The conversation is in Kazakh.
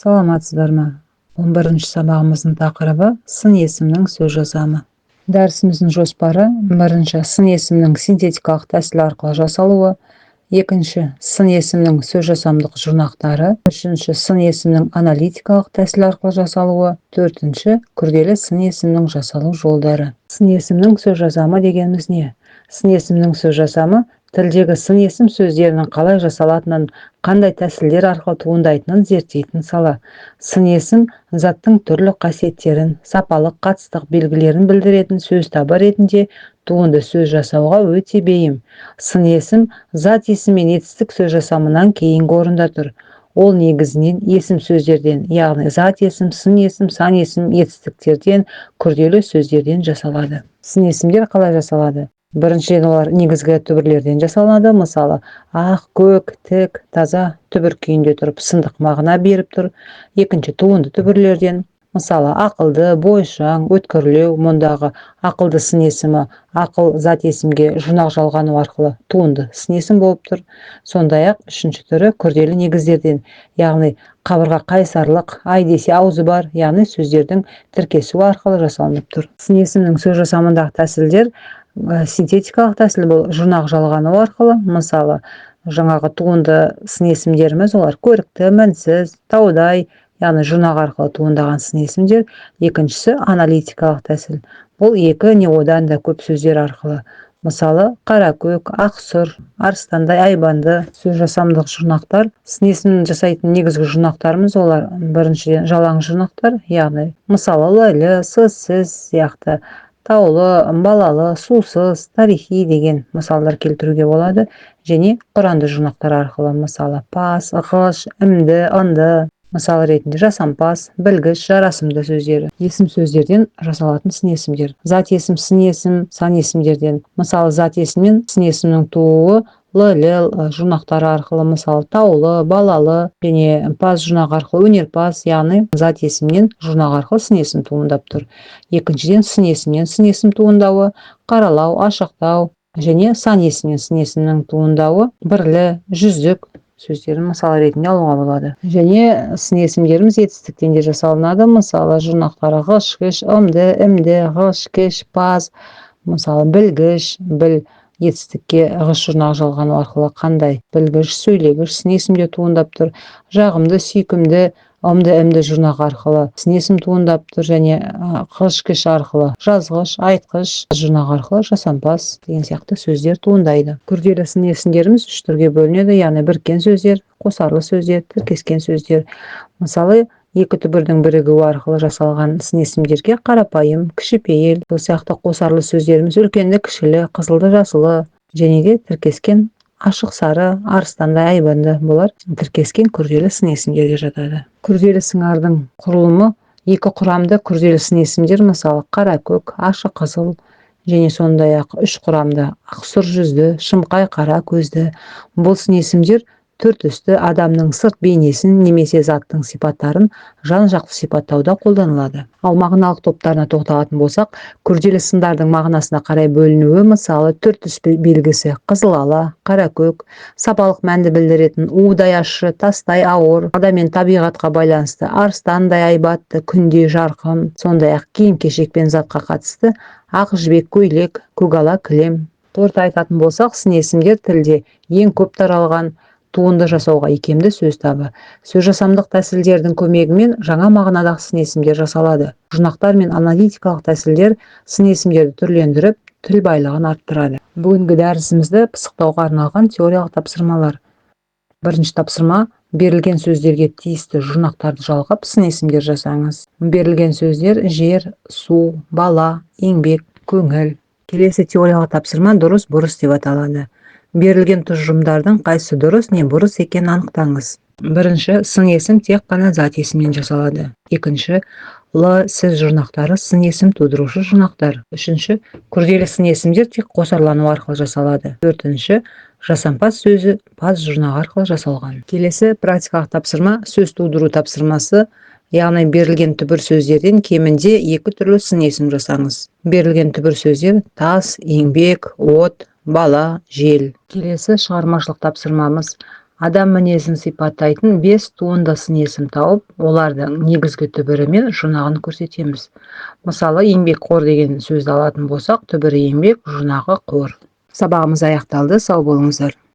Саламатсыздар ма? 11-ші сабағымыздың тақырыбы сын есімнің сөз жасамы. Дәрісіміздің жоспары: бірінші, сын есімнің синтетикалық тәсіл арқылы жасалуы; екінші, сын есімнің сөз жасамдық жұрнақтары; үшінші, сын есімнің аналитикалық тәсіл арқылы жасалуы; төртінші, күрделі сын есімнің жасалу жолдары. Сын есімнің сөз жасамы дегеніміз не? Сын есімнің сөз жасамы тілдегі сын есім сөздерінің қалай жасалатынын, қандай тәсілдер арқылы туындайтынын зерттейтін сала. Сын есім заттың түрлі қасиеттерін, сапалық қатыстық белгілерін білдіретін сөз табы ретінде туынды сөз жасауға өте бейім. Сын есім зат есім мен етістік сөз жасамынан кейінгі орында тұр. Ол негізінен есім сөздерден, яғни зат есім, сын есім, сан есім, етістіктерден, күрделі сөздерден жасалады. Сын есімдер қалай жасалады? Біріншіден, олар негізгі түбірлерден жасалады. Мысалы, ақ, көк, тік, таза түбір күйінде тұрып, сындық мағына беріп тұр. Екінші, туынды түбірлерден. Мысалы, ақылды, бойшаң, өткірлеу. Мұндағы ақылды сын есімі ақыл зат есімге жұрнақ жалғану арқылы туынды сын есім болып тұр. Сондай-ақ үшінші түрі күрделі негіздерден, яғни қабырға қайсарлық, ай десе аузы бар, яғни сөздердің тіркесуі арқылы жасалынып тұр. Сын есімнің сөз жасамындағы тәсілдер синтетикалық тәсіл бұл жұрнақ жалғану арқылы. Мысалы, жаңағы туынды сын есімдеріміз олар көрікті, мінсіз, таудай, яғни жұрнақ арқылы туындаған сын есімдер. Екіншісі аналитикалық тәсіл. Бұл екі не одан да көп сөздер арқылы. Мысалы, қаракөк, ақсұр, арыстандай, айбанды сөз жасамдық жұрнақтар. Сын есімін жасайтын негізгі жұрнақтарымыз олар: біріншіден, жалаң жұрнақтар, яғни мысалы, лайлы, сызсыз сияқты, таулы, балалы, сусыз, тарихи деген мысалдар келтіруге болады. Және құранды жұрнақтар арқылы, мысалы, пас, ғыш, імді, ынды. Мысал ретінде жасампаз, білгіш, жарасымды сөздері. Есім сөздерден жасалатын сын есімдер. Зат есім, сын есім, сан есімдерден. Мысалы, зат есімнен сын есімнің тууы лил жұрнақтары арқылы, мысалы, таулы, балалы, және паз жұрнақ арқылы өнерпаз, яғни зат есімнен жұрнақ арқылы сын есім туындап тұр. Екіншіден, сын есімнен сын есім туындауы қаралау, ашықтау, және сан есімнен сын есімнің туындауы бірлі, жүздік сөздерін мысал ретінде алуға болады. Және сын есімдеріміз етістіктен де жасалынады. Мысалы, жұрнақтары ғыш, кеш, ымды, імді, ғыш, кеш, паз. Мысалы, білгіш, біл етістікке ғыш жұрнақ жалғану арқылы қандай? Білгіш, сөйлегіш сын есімде туындап тұр. Жағымды, сүйкімді, ымды, імді жұрнақ арқылы сын есім туындап тұр. Және ғыш, кеш арқылы жазғыш, айтқыш жұрнақ арқылы жасампаз деген сияқты сөздер туындайды. Күрделі сын есімдеріміз үш түрге бөлінеді, яғни біріккен сөздер, қосарлы сөздер, тіркескен сөздер. Мысалы, екі түбірдің бірігуі арқылы жасалған сын есімдерге қарапайым, кішіпейіл, сол сияқты қосарлы сөздеріміз үлкенді, кішілі, қызылды, жасылы, және де тіркескен ашық, сары, арыстандай, айбанды. Бұлар тіркескен күрделі сын есімдерге жатады. Күрделі сыңардың құрылымы екі құрамды күрделі сын есімдер, мысалы, қаракөк, ашық қызыл, және сондай-ақ үш құрамды ақсұр жүзді, шымқай қара көзді. Бұл сын есімдер төрт үсті адамның сырт бейнесін немесе заттың сипаттарын жан-жақты сипаттауда қолданылады. Ал мағыналық топтарына тоқталатын болсақ, күрделі сындардың мағынасына қарай бөлінуі, мысалы, төрт түс белгісі қызыл ала, қаракөк, сапалық мәнді білдіретін удай ащы, тастай ауыр, адам мен табиғатқа байланысты арыстандай айбатты, күндей жарқын, сондай-ақ киім-кешек пен затқа қатысты ақ жібек көйлек, көгала кілем. Торта айтатын болсақ, сын есімдер тілде ең көп таралған туынды жасауға икемді сөз табы. Сөз жасамдық тәсілдердің көмегімен жаңа мағынадағы сын есімдер жасалады. Жұрнақтар мен аналитикалық тәсілдер сын есімдерді түрлендіріп, тіл байлығын арттырады. Бүгінгі дәрісімізді пысықтауға арналған теориялық тапсырмалар. Бірінші тапсырма: берілген сөздерге тиісті жұрнақтарды жалғап сын есімдер жасаңыз. Берілген сөздер: жер, су, бала, еңбек, көңіл. Келесі теориялық тапсырма дұрыс, бұрыс деп аталады. Берілген тұжырымдардың қайсы дұрыс не бұрыс екенін анықтаңыз. Бірінші, сын есім тек қана зат есімнен жасалады. Екінші, сіз жұрнақтары сын есім тудырушы жұрнақтар. Үшінші, күрделі сын есімдер тек қосарлану арқылы жасалады. Төртінші, жасампаз сөзі паз жұрнағы арқылы жасалған. Келесі практикалық тапсырма сөз тудыру тапсырмасы, яғни берілген түбір сөздерден кемінде екі түрлі сын есім жасаңыз. Берілген түбір сөздер: тас, еңбек, от, бала, жел. Келесі шығармашылық тапсырмамыз: адам мінезін сипаттайтын 5 туынды сын есім тауып, олардың негізгі түбірі мен жұрнағын көрсетеміз. Мысалы, еңбекқор деген сөзді алатын болсақ, түбірі еңбек, жұрнағы қор. Сабағымыз аяқталды, сау болыңыздар.